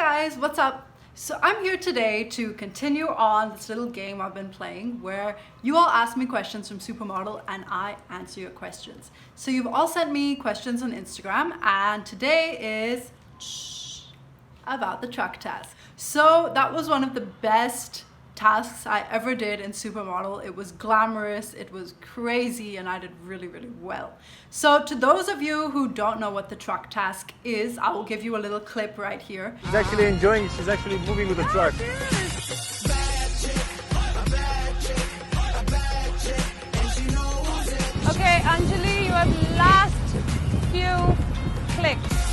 guys, what's up? So I'm here today to continue on this little game I've been playing where you all ask me questions from Supermodel and I answer your questions. So you've all sent me questions on Instagram and today is about the truck task. So that was one of the best tasks I ever did in Supermodel. It was glamorous, it was crazy, and I did really well. So to those of you who don't know what the truck task is, I will give you a little clip right here. She's actually enjoying it. She's actually moving with the truck. Okay, Anjali, you have last few clicks.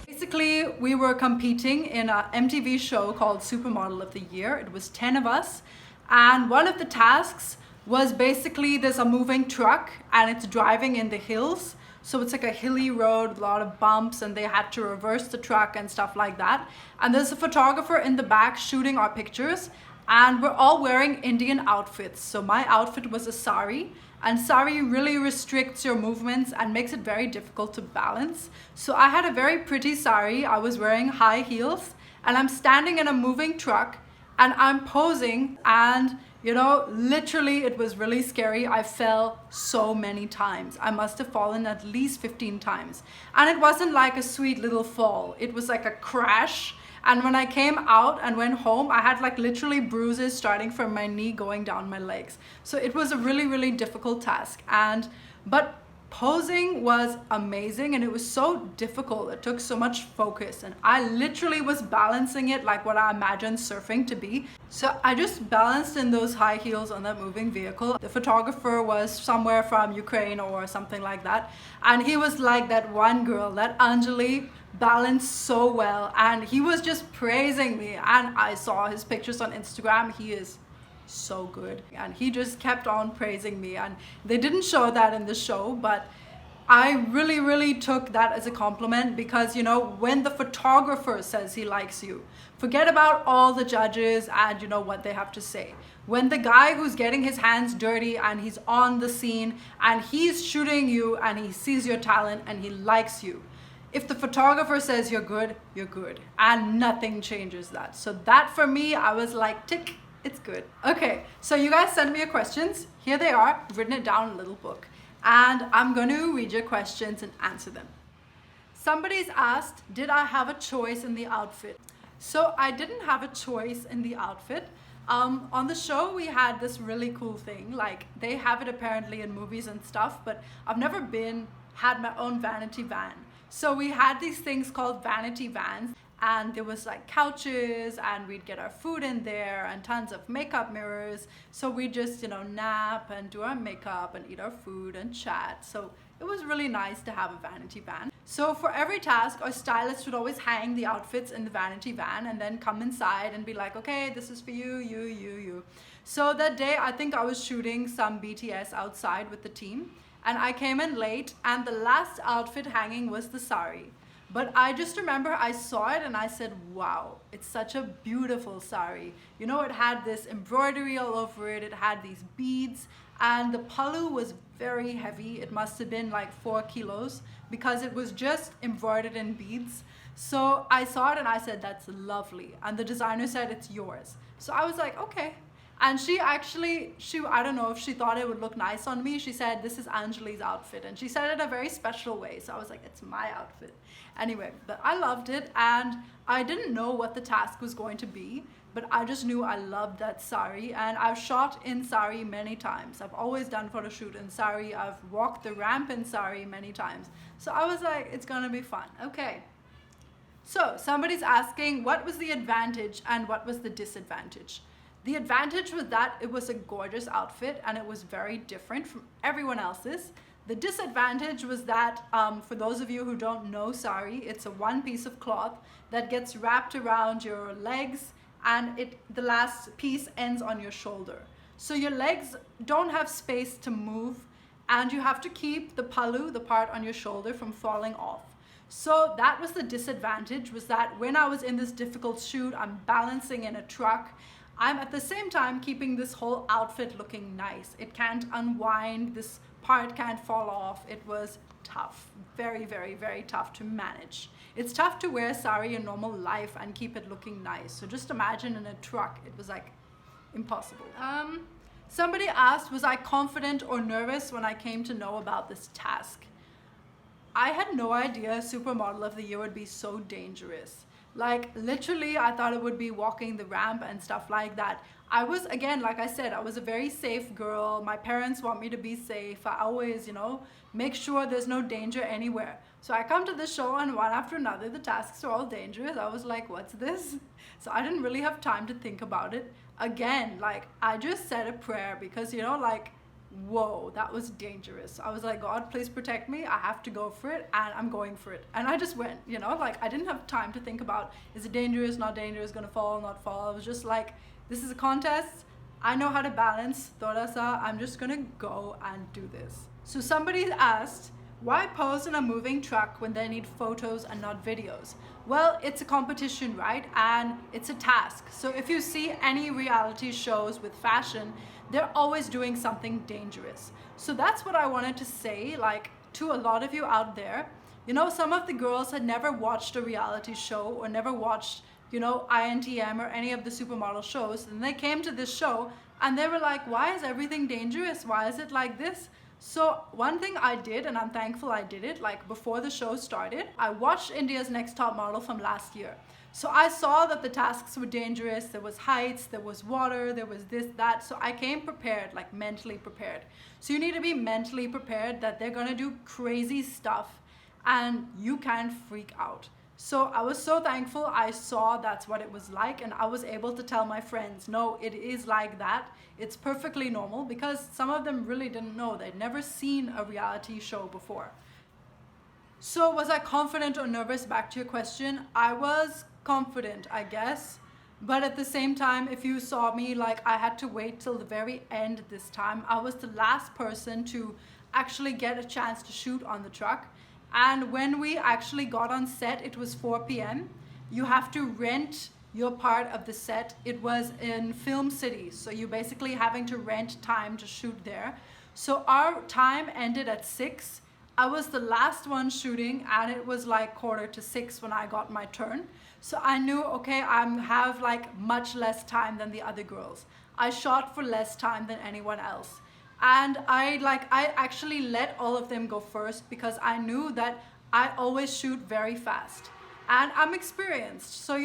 Basically, we were competing in an MTV show called Supermodel of the Year. It was 10 of us, and one of the tasks was basically there's a moving truck and it's driving in the hills. So it's like a hilly road with a lot of bumps and they had to reverse the truck and stuff like that. And there's a photographer in the back shooting our pictures and we're all wearing Indian outfits. So my outfit was a saree, and saree really restricts your movements and makes it very difficult to balance. So I had a very pretty saree, I was wearing high heels, and I'm standing in a moving truck and I'm posing, and you know, literally it was really scary. I fell so many times. I must have fallen at least 15 times. And it wasn't like a sweet little fall. It was like a crash. And when I came out and went home, I had like literally bruises starting from my knee going down my legs. So it was a really difficult task. But posing was amazing and it was so difficult. It took so much focus and I literally was balancing it like what I imagined surfing to be. So I just balanced in those high heels on that moving vehicle. The photographer was somewhere from Ukraine or something like that. And he was like that one girl, that Anjali, balanced so well. And he was just praising me. And I saw his pictures on Instagram. He is so good, and he just kept on praising me, and they didn't show that in the show, but I really took that as a compliment, because you know, when the photographer says he likes you, forget about all the judges and you know what they have to say. When the guy who's getting his hands dirty and he's on the scene and he's shooting you and he sees your talent and he likes you, if the photographer says you're good, and nothing changes that. So that for me, I was like, tick, it's good. Okay, so you guys sent me your questions. Here they are, I've written it down in a little book. And I'm going to read your questions and answer them. Somebody's asked, did I have a choice in the outfit? So I didn't have a choice in the outfit. On the show, we had this really cool thing. Like, they have it apparently in movies and stuff, but I've never had my own vanity van. So we had these things called vanity vans. And there was like couches and we'd get our food in there and tons of makeup mirrors. So we just, you know, nap and do our makeup and eat our food and chat. So it was really nice to have a vanity van. So for every task, our stylist would always hang the outfits in the vanity van and then come inside and be like, okay, this is for you, you. So that day, I think I was shooting some BTS outside with the team. And I came in late and the last outfit hanging was the saree. But I just remember I saw it and I said, wow, it's such a beautiful saree. You know, it had this embroidery all over it. It had these beads and the pallu was very heavy. It must have been like 4 kilos because it was just embroidered in beads. So I saw it and I said, that's lovely. And the designer said, it's yours. So I was like, okay. And she actually, I don't know if she thought it would look nice on me. She said, this is Anjali's outfit. And she said it in a very special way. So I was like, it's my outfit. Anyway, but I loved it. And I didn't know what the task was going to be, but I just knew I loved that saree. And I've shot in saree many times. I've always done photo shoot in saree. I've walked the ramp in saree many times. So I was like, it's gonna be fun. Okay. So somebody's asking, what was the advantage and what was the disadvantage? The advantage was that it was a gorgeous outfit and it was very different from everyone else's. The disadvantage was that, for those of you who don't know saree, it's a one piece of cloth that gets wrapped around your legs and the last piece ends on your shoulder. So your legs don't have space to move and you have to keep the pallu, the part on your shoulder, from falling off. So that was the disadvantage, was that when I was in this difficult shoot, I'm balancing in a truck, I'm at the same time keeping this whole outfit looking nice. It can't unwind, this part can't fall off. It was tough, very, very, very tough to manage. It's tough to wear sari in normal life and keep it looking nice. So just imagine in a truck, it was like impossible. Somebody asked, was I confident or nervous when I came to know about this task? I had no idea Supermodel of the Year would be so dangerous. Like literally, I thought it would be walking the ramp and stuff like that. I was, again, like I said, I was a very safe girl. My parents want me to be safe. I always, make sure there's no danger anywhere. So I come to the show and one after another, the tasks are all dangerous. I was like, what's this? So I didn't really have time to think about it. Again, like I just said a prayer because, whoa, that was dangerous. I was like, God, please protect me. I have to go for it and I'm going for it. And I just went, I didn't have time to think about, is it dangerous, not dangerous, gonna fall, not fall. I was just like, this is a contest. I know how to balance. Thoda sa, I'm just gonna go and do this. So somebody asked, why pose in a moving truck when they need photos and not videos? Well, it's a competition, right? And it's a task. So if you see any reality shows with fashion, they're always doing something dangerous. So that's what I wanted to say, to a lot of you out there. Some of the girls had never watched a reality show or never watched, INTM or any of the supermodel shows. And they came to this show and they were like, why is everything dangerous? Why is it like this? So one thing I did, and I'm thankful I did it, before the show started, I watched India's Next Top Model from last year. So I saw that the tasks were dangerous. There was heights, there was water, there was this, that. So I came prepared, mentally prepared. So you need to be mentally prepared that they're gonna do crazy stuff and you can freak out. So I was so thankful I saw that's what it was like, and I was able to tell my friends, no, it is like that. It's perfectly normal, because some of them really didn't know. They'd never seen a reality show before. So was I confident or nervous? Back to your question. I was confident, I guess. But at the same time, if you saw me, I had to wait till the very end this time. I was the last person to actually get a chance to shoot on the truck. And when we actually got on set, it was 4 p.m. You have to rent your part of the set. It was in Film City, so you're basically having to rent time to shoot there. So our time ended at 6. I was the last one shooting, and it was 5:45 when I got my turn. So I knew, okay, I have much less time than the other girls. I shot for less time than anyone else. And I actually let all of them go first because I knew that I always shoot very fast and I'm experienced. So,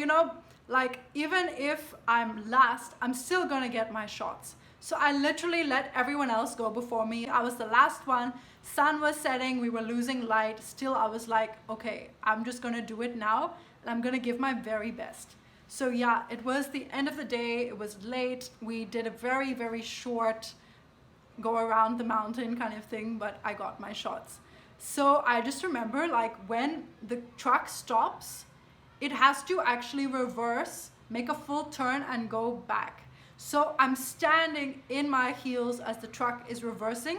even if I'm last, I'm still gonna get my shots. So I literally let everyone else go before me. I was the last one. Sun was setting, we were losing light. Still, I was like, okay, I'm just gonna do it now and I'm gonna give my very best. So yeah, it was the end of the day. It was late. We did a very, very short go around the mountain kind of thing, but I got my shots. So I just remember when the truck stops, it has to actually reverse, make a full turn and go back. So I'm standing in my heels as the truck is reversing.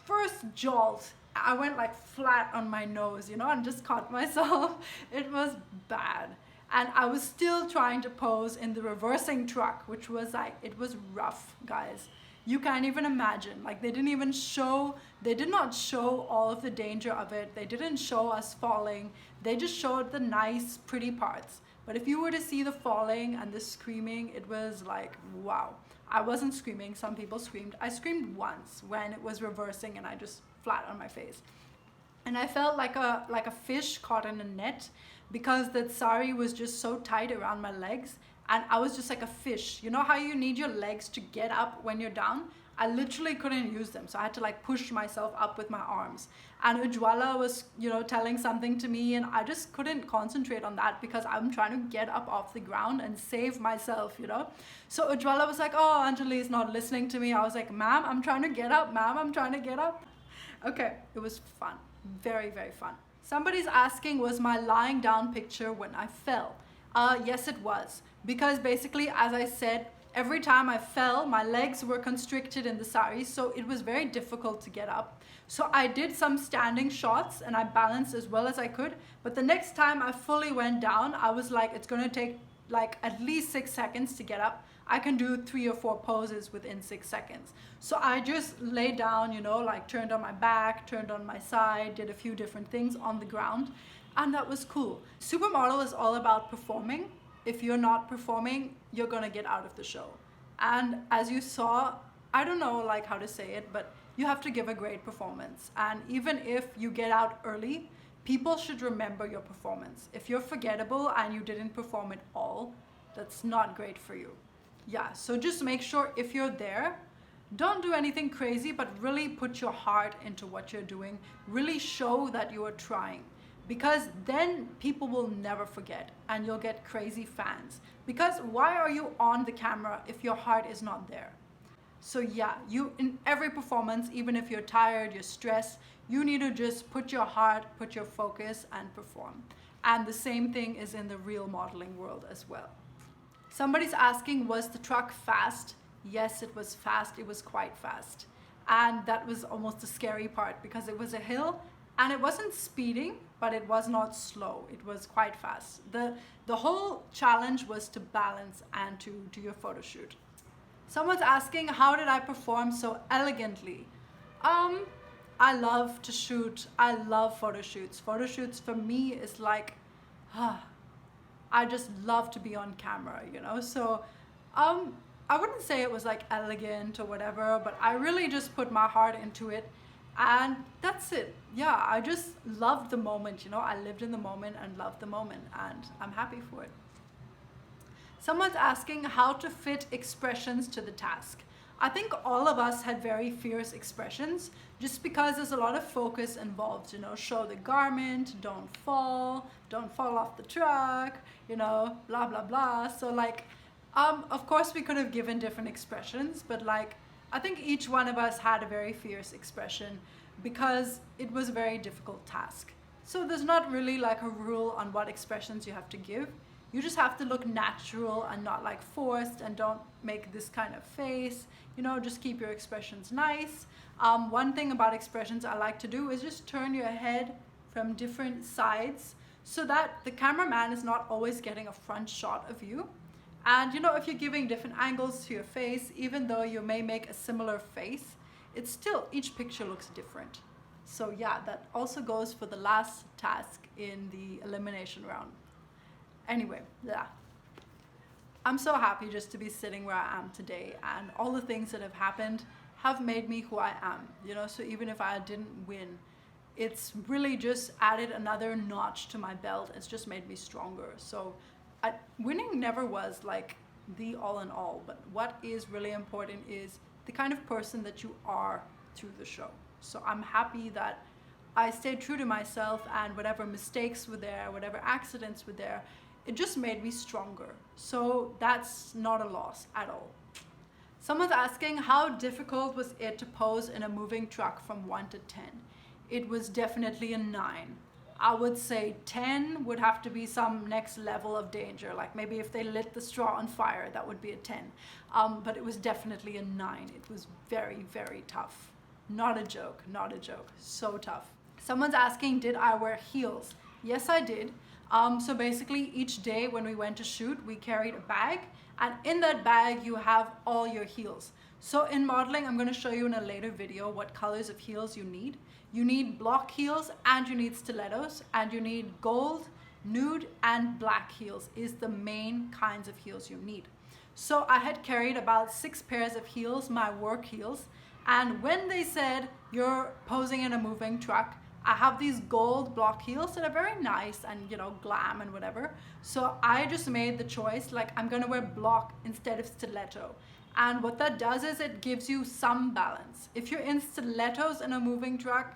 First jolt, I went flat on my nose, and just caught myself. It was bad. And I was still trying to pose in the reversing truck, which was it was rough, guys. You can't even imagine. They did not show all of the danger of it. They didn't show us falling. They just showed the nice, pretty parts. But if you were to see the falling and the screaming, it was wow. I wasn't screaming. Some people screamed. I screamed once when it was reversing and I just flat on my face. And I felt like a fish caught in a net because that sari was just so tight around my legs. And I was just like a fish. You know how you need your legs to get up when you're down? I literally couldn't use them. So I had to push myself up with my arms. And Ujwala was, telling something to me and I just couldn't concentrate on that because I'm trying to get up off the ground and save myself, So Ujwala was like, oh, Anjali is not listening to me. I was like, ma'am, I'm trying to get up, ma'am, I'm trying to get up. Okay, it was fun. Very, very fun. Somebody's asking, was my lying down picture when I fell? Yes, it was. Because basically, as I said, every time I fell, my legs were constricted in the sari, so it was very difficult to get up. So I did some standing shots and I balanced as well as I could. But the next time I fully went down, I was like, it's going to take at least 6 seconds to get up. I can do 3 or 4 poses within 6 seconds. So I just lay down, you know, like turned on my back, turned on my side, did a few different things on the ground, and that was cool. Supermodel is all about performing. If you're not performing, you're gonna get out of the show. And as you saw, I don't know like how to say it, but you have to give a great performance. And even if you get out early, people should remember your performance. If you're forgettable and you didn't perform at all, that's not great for you. Yeah, so just make sure if you're there, don't do anything crazy, but really put your heart into what you're doing. Really show that you are trying, because then people will never forget and you'll get crazy fans. Because why are you on the camera if your heart is not there? So yeah, you in every performance, even if you're tired, you're stressed, you need to just put your heart, put your focus and perform. And the same thing is in the real modeling world as well. Somebody's asking, was the truck fast? Yes, it was fast. It was quite fast. And that was almost the scary part, because it was a hill and it wasn't speeding, but it was not slow. It was quite fast. The whole challenge was to balance and to do your photo shoot. Someone's asking, how did I perform so elegantly? I love to shoot. I love photo shoots. Photo shoots for me is like, I just love to be on camera, you know? So I wouldn't say it was like elegant or whatever, but I really just put my heart into it. And that's it. Yeah, I just loved the moment, you know? I lived in the moment and loved the moment, and I'm happy for it. Someone's asking how to fit expressions to the task. I think all of us had very fierce expressions just because there's a lot of focus involved, you know, show the garment, don't fall off the truck, you know, blah, blah, blah. So like, of course we could have given different expressions, but like, I think each one of us had a very fierce expression because it was a very difficult task. So there's not really like a rule on what expressions you have to give. You just have to look natural and not like forced, and don't make this kind of face, you know, just keep your expressions nice. One thing about expressions I like to do is just turn your head from different sides so that the cameraman is not always getting a front shot of you. And you know, if you're giving different angles to your face, even though you may make a similar face, it's still, each picture looks different. So yeah, that also goes for the last task in the elimination round. Anyway, yeah. I'm so happy just to be sitting where I am today, and all the things that have happened have made me who I am, you know, so even if I didn't win, it's really just added another notch to my belt. It's just made me stronger. So winning never was like the all in all, but what is really important is the kind of person that you are through the show. So I'm happy that I stayed true to myself, and whatever mistakes were there, whatever accidents were there, it just made me stronger. So that's not a loss at all. Someone's asking, how difficult was it to pose in a moving truck from 1 to 10? It was definitely a 9. I would say 10 would have to be some next level of danger. Like maybe if they lit the straw on fire, that would be a 10. But it was definitely a 9. It was very, very tough. Not a joke, not a joke. So tough. Someone's asking, did I wear heels? Yes, I did. So basically each day when we went to shoot, we carried a bag, and in that bag you have all your heels. So in modeling, I'm going to show you in a later video what colors of heels you need. You need block heels, and you need stilettos, and you need gold, nude, and black heels is the main kinds of heels you need. So I had carried about 6 pairs of heels, my work heels, and when they said you're posing in a moving truck, I have these gold block heels that are very nice and, you know, glam and whatever. So I just made the choice, like, I'm gonna wear block instead of stiletto. And what that does is it gives you some balance. If you're in stilettos in a moving truck,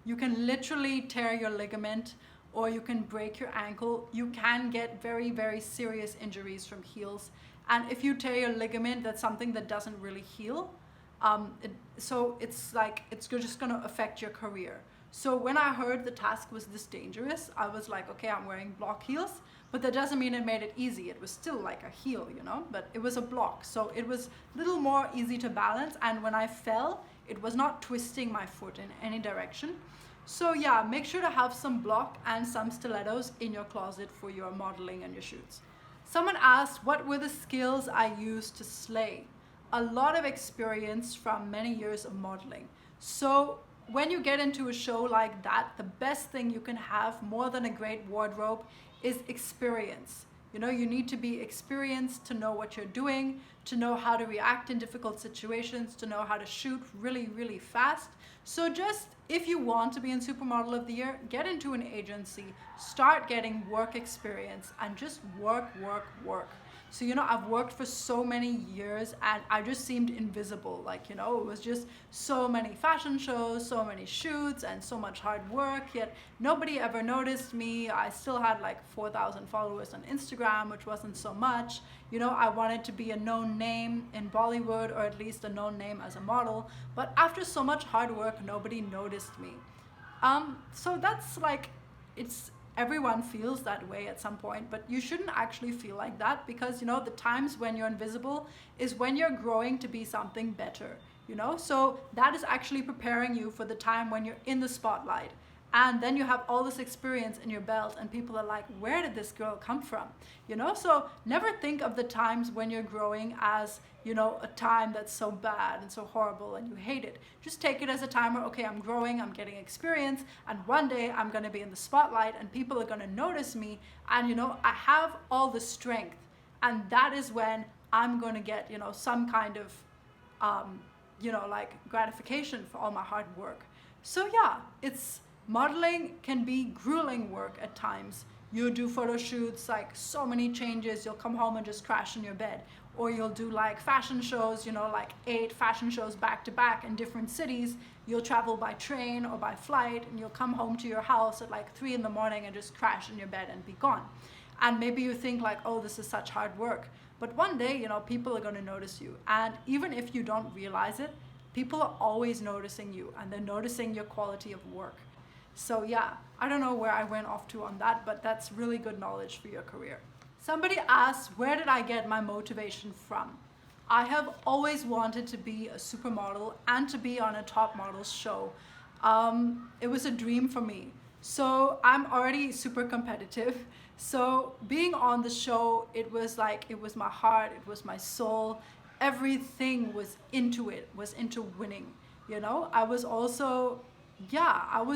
you can literally tear your ligament, or you can break your ankle. You can get very, very serious injuries from heels. And if you tear your ligament, that's something that doesn't really heal. So it's like, it's just gonna affect your career. So when I heard the task was this dangerous, I was like, okay, I'm wearing block heels, but that doesn't mean it made it easy. It was still like a heel, you know, but it was a block. So it was a little more easy to balance. And when I fell, it was not twisting my foot in any direction. So yeah, make sure to have some block and some stilettos in your closet for your modeling and your shoots. Someone asked, what were the skills I used to slay? A lot of experience from many years of modeling. So when you get into a show like that, the best thing you can have more than a great wardrobe is experience. You know, you need to be experienced to know what you're doing, to know how to react in difficult situations, to know how to shoot really, really fast. So just if you want to be in Supermodel of the Year, get into an agency, start getting work experience, and just work, work, work. So, you know, I've worked for so many years and I just seemed invisible. Like, you know, it was just so many fashion shows, so many shoots, and so much hard work, yet nobody ever noticed me. I still had like 4,000 followers on Instagram, which wasn't so much. You know, I wanted to be a known name in Bollywood, or at least a known name as a model. But after so much hard work, nobody noticed me. So that's like, everyone feels that way at some point, but you shouldn't actually feel like that, because, you know, the times when you're invisible is when you're growing to be something better, you know? So that is actually preparing you for the time when you're in the spotlight. And then you have all this experience in your belt and people are like, where did this girl come from? You know, so never think of the times when you're growing as, you know, a time that's so bad and so horrible and you hate it. Just take it as a time where, okay, I'm growing, I'm getting experience, and one day I'm going to be in the spotlight and people are going to notice me, and, you know, I have all the strength, and that is when I'm going to get, you know, some kind of, you know, like gratification for all my hard work. So yeah, modeling can be grueling work at times. You do photo shoots, like so many changes, you'll come home and just crash in your bed. Or you'll do like fashion shows, you know, like 8 fashion shows back to back in different cities. You'll travel by train or by flight, and you'll come home to your house at like 3 in the morning and just crash in your bed and be gone. And maybe you think like, oh, this is such hard work. But one day, you know, people are going to notice you. And even if you don't realize it, people are always noticing you, and they're noticing your quality of work. So yeah, I don't know where I went off to on that, but that's really good knowledge for your career. Somebody asked, where did I get my motivation from? I have always wanted to be a supermodel and to be on a top models show. It was a dream for me. So I'm already super competitive. So being on the show, it was my heart, it was my soul. Everything was into it, was into winning. You know, I was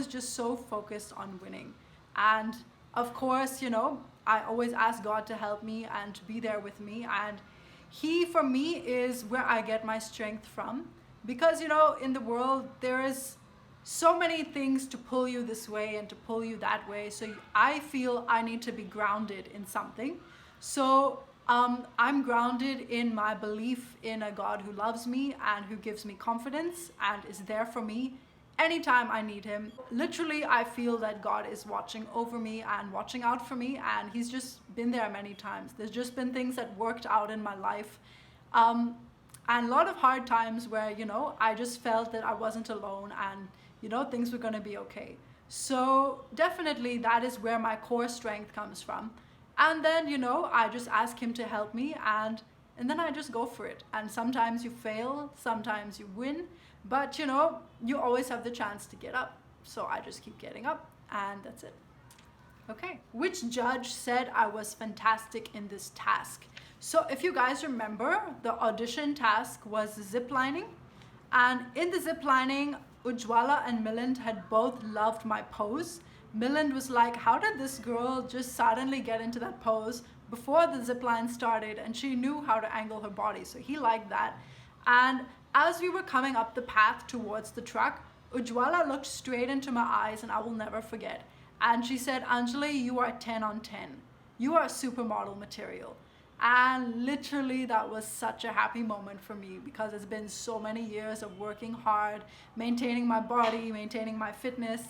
just so focused on winning. And of course, you know, I always ask God to help me and to be there with me. And He, for me, is where I get my strength from. Because, you know, in the world, there is so many things to pull you this way and to pull you that way. So I feel I need to be grounded in something. So I'm grounded in my belief in a God who loves me and who gives me confidence and is there for me anytime I need Him. Literally, I feel that God is watching over me and watching out for me, and He's just been there many times. There's just been things that worked out in my life, and a lot of hard times where, you know, I just felt that I wasn't alone and, you know, things were going to be okay. So definitely that is where my core strength comes from. And then, you know, I just ask Him to help me, and then I just go for it. And sometimes you fail, sometimes you win, but, you know, you always have the chance to get up. So I just keep getting up, and that's it. Okay, which judge said I was fantastic in this task? So if you guys remember, the audition task was ziplining, and in the ziplining, Ujwala and Milind had both loved my pose. Milind was like, how did this girl just suddenly get into that pose before the zipline started, and she knew how to angle her body, so he liked that. And as we were coming up the path towards the truck, Ujwala looked straight into my eyes, and I will never forget. And she said, Anjali, you are 10 on 10. You are supermodel material. And literally that was such a happy moment for me, because it's been so many years of working hard, maintaining my body, maintaining my fitness.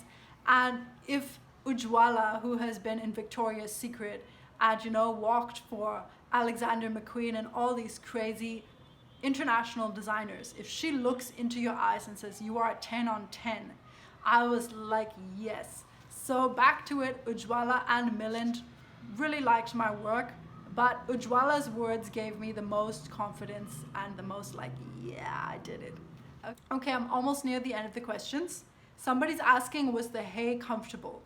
And if Ujwala, who has been in Victoria's Secret and, you know, walked for Alexander McQueen and all these crazy international designers, if she looks into your eyes and says, you are 10 on 10, I was like, yes. So back to it, Ujwala and Milind really liked my work, but Ujwala's words gave me the most confidence and the most like, yeah, I did it. Okay, I'm almost near the end of the questions. Somebody's asking, was the hay comfortable?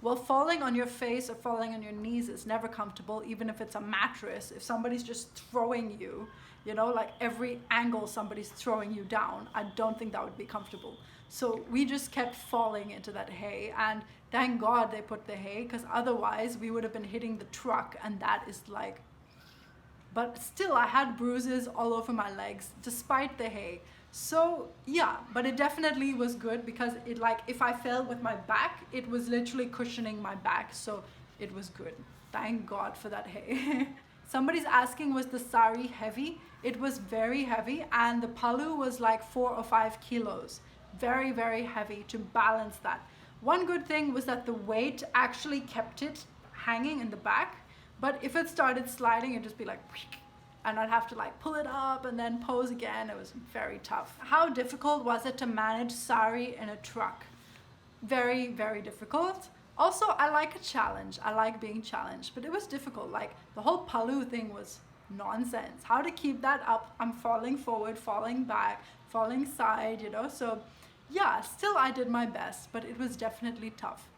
Well, falling on your face or falling on your knees is never comfortable, even if it's a mattress. If somebody's just throwing you, you know, like every angle somebody's throwing you down, I don't think that would be comfortable. So we just kept falling into that hay, and thank God they put the hay, because otherwise we would have been hitting the truck, and that is like, but still I had bruises all over my legs despite the hay. So yeah, but it definitely was good, because it, like, if I fell with my back, it was literally cushioning my back, so it was good. Thank God for that hay. Somebody's asking, was the sari heavy? It was very heavy, and the palu was like 4 or 5 kilos. Very, very heavy to balance that. One good thing was that the weight actually kept it hanging in the back, but if it started sliding, it'd just be like, and I'd have to like pull it up and then pose again. It was very tough. How difficult was it to manage sari in a truck? Very, very difficult. Also, I like a challenge. I like being challenged, but it was difficult. Like the whole palu thing was nonsense. How to keep that up? I'm falling forward, falling back, falling side, you know. So yeah, still I did my best, but it was definitely tough.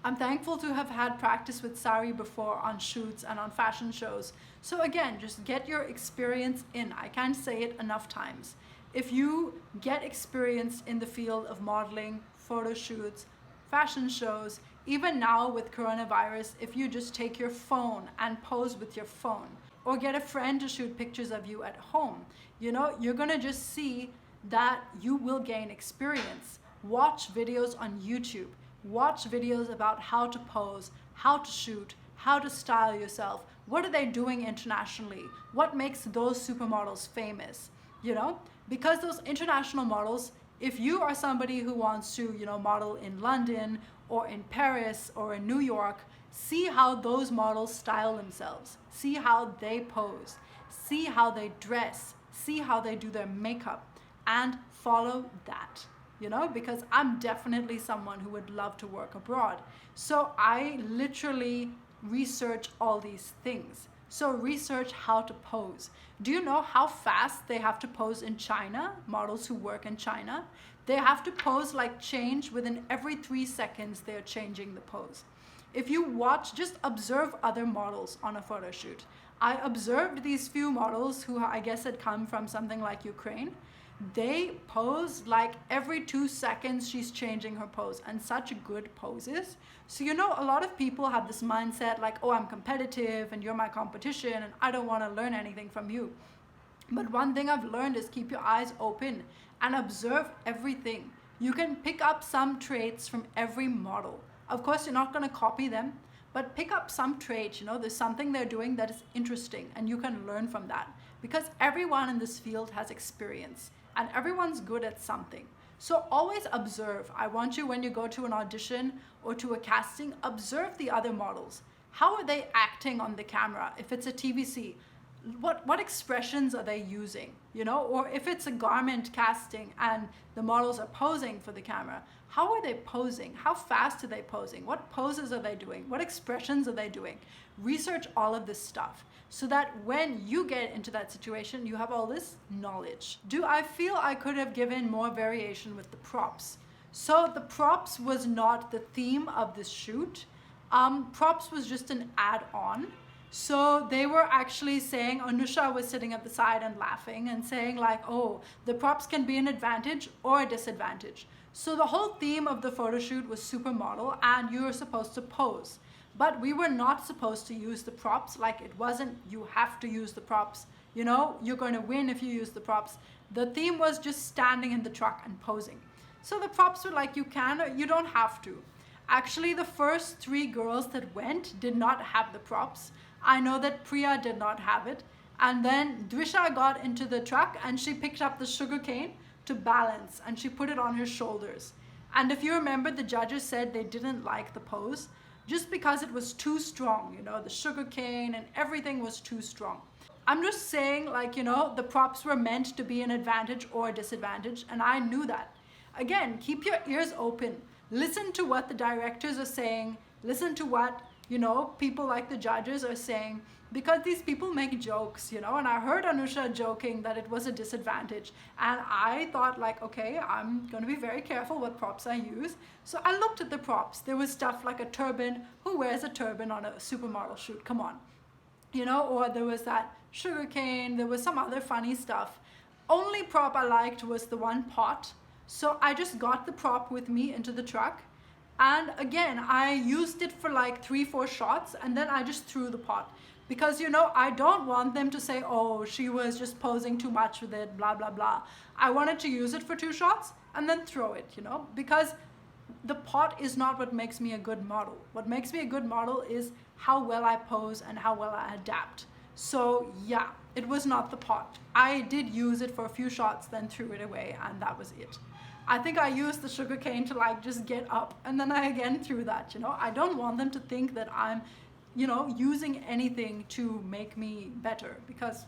I'm thankful to have had practice with sari before on shoots and on fashion shows. So again, just get your experience in. I can't say it enough times. If you get experience in the field of modeling, photo shoots, fashion shows, even now with coronavirus, if you just take your phone and pose with your phone, or get a friend to shoot pictures of you at home, you know, you're gonna just see that you will gain experience. Watch videos on YouTube. Watch videos about how to pose, how to shoot, how to style yourself. What are they doing internationally? What makes those supermodels famous? You know, because those international models, if you are somebody who wants to, you know, model in London or in Paris or in New York, see how those models style themselves. See how they pose. See how they dress. See how they do their makeup, and follow that. You know, because I'm definitely someone who would love to work abroad. So I literally research all these things. So research how to pose. Do you know how fast they have to pose in China? Models who work in China, they have to pose, like, change within every 3 seconds. They're changing the pose. If you watch, just observe other models on a photo shoot. I observed these few models who I guess had come from something like Ukraine. They pose like every 2 seconds she's changing her pose, and such good poses. So, you know, a lot of people have this mindset like, oh, I'm competitive and you're my competition and I don't want to learn anything from you. But one thing I've learned is keep your eyes open and observe everything. You can pick up some traits from every model. Of course, you're not going to copy them, but pick up some traits. You know, there's something they're doing that is interesting and you can learn from that, because everyone in this field has experience. And everyone's good at something. So always observe. I want you, when you go to an audition or to a casting, observe the other models. How are they acting on the camera? If it's a TVC, what expressions are they using? You know, or if it's a garment casting and the models are posing for the camera, how are they posing? How fast are they posing? What poses are they doing? What expressions are they doing? Research all of this stuff, so that when you get into that situation, you have all this knowledge. Do I feel I could have given more variation with the props? So the props was not the theme of this shoot. Props was just an add-on. So they were actually saying, Anusha was sitting at the side and laughing and saying like, oh, the props can be an advantage or a disadvantage. So the whole theme of the photo shoot was supermodel, and you were supposed to pose. But we were not supposed to use the props. Like, it wasn't, you have to use the props. You know, you're going to win if you use the props. The theme was just standing in the truck and posing. So the props were like, you can or you don't have to. Actually, the first 3 girls that went did not have the props. I know that Priya did not have it. And then Dwisha got into the truck and she picked up the sugar cane to balance, and she put it on her shoulders. And if you remember, the judges said they didn't like the pose just because it was too strong, you know, the sugar cane and everything was too strong. I'm just saying, like, you know, the props were meant to be an advantage or a disadvantage, and I knew that. Again, keep your ears open. Listen to what the directors are saying. Listen to what, you know, people like the judges are saying, because these people make jokes, you know, and I heard Anusha joking that it was a disadvantage. And I thought like, okay, I'm going to be very careful what props I use. So I looked at the props. There was stuff like a turban. Who wears a turban on a supermodel shoot? Come on. You know, or there was that sugar cane. There was some other funny stuff. Only prop I liked was the one pot. So I just got the prop with me into the truck. And again, I used it for like 3-4 shots, and then I just threw the pot. Because, you know, I don't want them to say, oh, she was just posing too much with it, blah, blah, blah. I wanted to use it for 2 shots and then throw it, you know, because the pot is not what makes me a good model. What makes me a good model is how well I pose and how well I adapt. So yeah, it was not the pot. I did use it for a few shots, then threw it away, and that was it. I think I used the sugar cane to like just get up, and then I again threw that, you know. I don't want them to think that I'm, you know, using anything to make me better, because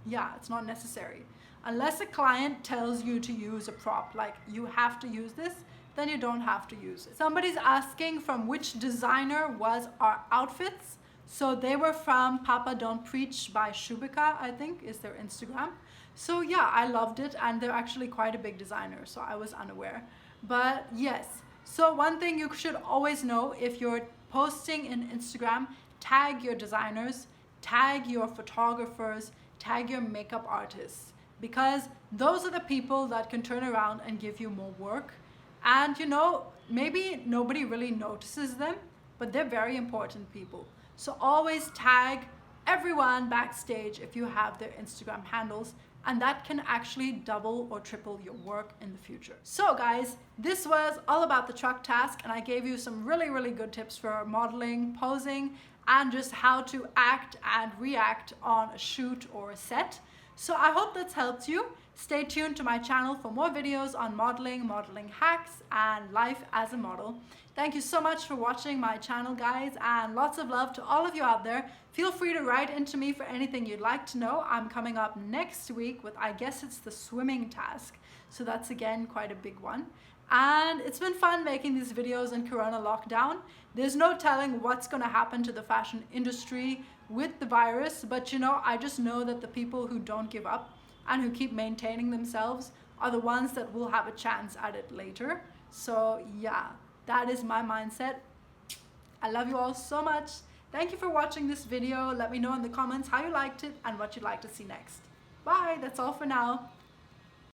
yeah, it's not necessary. Unless a client tells you to use a prop, like you have to use this, then you don't have to use it. Somebody's asking from which designer was our outfits. So they were from Papa Don't Preach by Shubika, I think is their Instagram. So yeah, I loved it, and they're actually quite a big designer, so I was unaware. But yes, so one thing you should always know, if you're posting in Instagram, tag your designers, tag your photographers, tag your makeup artists, because those are the people that can turn around and give you more work. And you know, maybe nobody really notices them, but they're very important people. So always tag everyone backstage if you have their Instagram handles, and that can actually double or triple your work in the future. So guys, this was all about the truck task, and I gave you some really, really good tips for modeling, posing, and just how to act and react on a shoot or a set. So I hope that's helped you. Stay tuned to my channel for more videos on modeling, modeling hacks, and life as a model. Thank you so much for watching my channel, guys, and lots of love to all of you out there. Feel free to write into me for anything you'd like to know. I'm coming up next week with, I guess it's the swimming task. So that's again quite a big one. And it's been fun making these videos in Corona lockdown. There's no telling what's going to happen to the fashion industry with the virus, but you know, I just know that the people who don't give up and who keep maintaining themselves are the ones that will have a chance at it later. So yeah, that is my mindset. I love you all so much. Thank you for watching this video. Let me know in the comments how you liked it and what you'd like to see next. Bye, that's all for now.